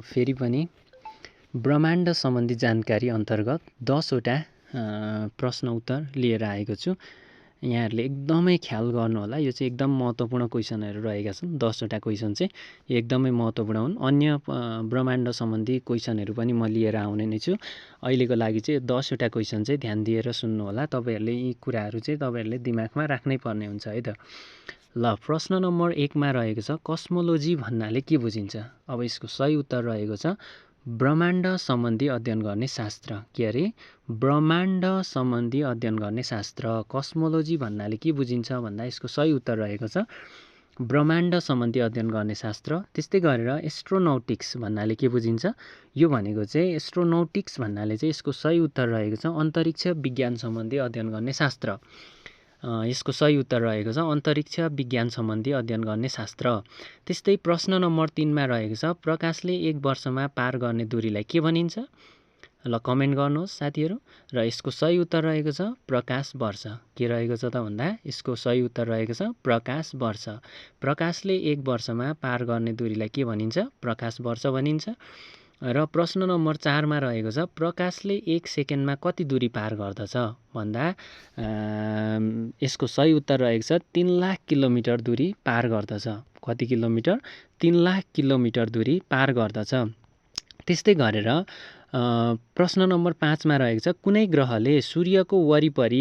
फेरि पनि ब्रह्माण्ड सम्बन्धी जानकारी अन्तर्गत 10 वटा प्रश्न उत्तर लिएर आएको छु। यहाँहरूले एकदमै ख्याल गर्नु होला। यो चाहिँ एकदम महत्त्वपूर्ण क्वेसनहरू रहेका छन्। 10 वटा क्वेसन चाहिँ एकदमै महत्त्वपूर्ण हुन्। अन्य ब्रह्माण्ड सम्बन्धी क्वेसनहरू पनि म लिएर आउने नै छु। अहिलेको लागि चाहिँ 10 वटा क्वेसन चाहिँ ध्यान दिएर सुन्नु होला। तपाईहरूले यी कुराहरू चाहिँ तपाईहरूले दिमागमा राख्नै पर्ने हुन्छ है त। ल, प्रश्न नम्बर 1 मा रहेको छ कस्मोलोजी भन्नाले के बुझिन्छ? अब यसको सही उत्तर रहेको छ ब्रह्माण्ड सम्बन्धी अध्ययन गर्ने शास्त्र। के अरे? ब्रह्माण्ड सम्बन्धी अध्ययन गर्ने शास्त्र। कस्मोलोजी भन्नाले के बुझिन्छ भन्दा यसको सही उत्तर रहेको छ ब्रह्माण्ड सम्बन्धी अध्ययन गर्ने शास्त्र। त्यस्तै गरेर एस्ट्रोनोटिक्स भन्नाले के बुझिन्छ? यो भनेको चाहिँ एस्ट्रोनोटिक्स भन्नाले चाहिँ यसको सही उत्तर रहेको छ अन्तरिक्ष विज्ञान सम्बन्धी अध्ययन गर्ने शास्त्र। यसको सही उत्तर रहेको छ अन्तरिक्ष विज्ञान सम्बन्धी अध्ययन गर्ने शास्त्र। त्यस्तै प्रश्न नम्बर 3 मा रहेको छ प्रकाशले 1 वर्षमा पार गर्ने दूरीलाई के भनिन्छ? ल, कमेन्ट गर्नुहोस् साथीहरू। र यसको सही उत्तर रहेको छ प्रकाश वर्ष। के रहेको छ त भन्दा यसको सही उत्तर रहेको छ प्रकाश वर्ष। प्रकाशले 1 वर्षमा पार गर्ने दूरीलाई के भनिन्छ? प्रकाश वर्ष भनिन्छ। र प्रश्न नम्बर 4 मा रहेको छ प्रकाशले 1 सेकेन्डमा कति दूरी पार गर्दछ भन्दा यसको सही उत्तर रहेको छ 3 लाख किलोमिटर दूरी पार गर्दछ। कति किलोमिटर? 3 लाख किलोमिटर दूरी पार गर्दछ। त्यस्तै गरेर प्रश्न नम्बर 5 मा रहेको छ कुनै ग्रहले सूर्यको वरिपरि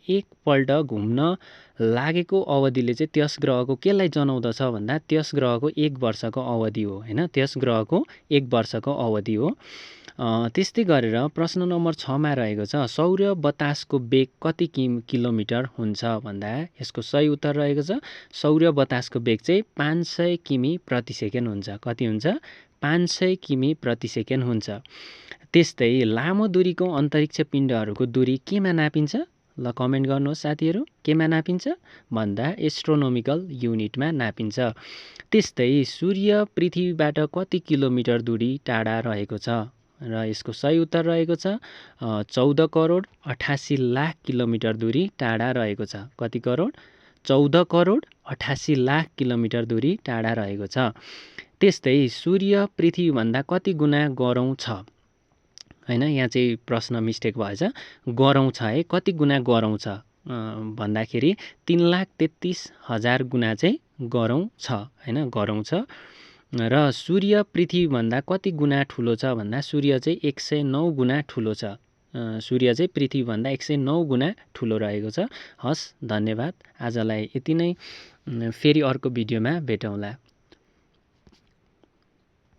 एकपल्ट घुम्न लागेको अवधिले चाहिँ त्यस ग्रहको केलाई जनाउँदछ भन्दा त्यस ग्रहको 1 वर्षको अवधि हो त्यस ग्रहको 1 वर्षको अवधि हो। त्यस्तै गरेर प्रश्न नम्बर 6 मा रहेको छ सौर्य बतासको वेग कति किलोमिटर हुन्छ भन्दा यसको सही उत्तर रहेको छ सौर्य बतासको वेग चाहिँ 500 किमी प्रति सेकेन्ड हुन्छ। कति हुन्छ? 500 किमी प्रति सेकेन्ड हुन्छ। त्यस्तै लामो दूरीको अन्तरिक्ष पिण्डहरूको दूरी केमा नापिन्छ? ल, कमेन्ट गर्नुहोस् साथीहरू। केमा नापिन्छ भन्दा एस्ट्रोनोमिकल युनिटमा नापिन्छ। त्यस्तै सूर्य पृथ्वीबाट कति किलोमिटर दूरी टाढा रहेको छ? र यसको सही उत्तर रहेको छ 14 करोड 88 लाख किलोमिटर दूरी टाढा रहेको छ। कति करोड? 14 करोड 88 लाख किलोमिटर दूरी टाढा रहेको छ। त्यस्तै सूर्य पृथ्वीभन्दा कति गुणा गरौँ छ? यहाँ चाहिँ प्रश्न मिस्टेक भएछ। गरौँ छ है। कति गुणा गरौँ छ भन्दाखेरि 3,33,000 गुणा चाहिँ गरौँ छ गरौँ छ। र सूर्य पृथ्वीभन्दा कति गुणा ठुलो छ भन्दा सूर्य चाहिँ 109 गुणा ठुलो छ। सूर्य चाहिँ पृथ्वीभन्दा 109 गुणा ठुलो रहेको छ। हस्, धन्यवाद। आजलाई यति नै। फेरि अर्को भिडियोमा भेटौँला।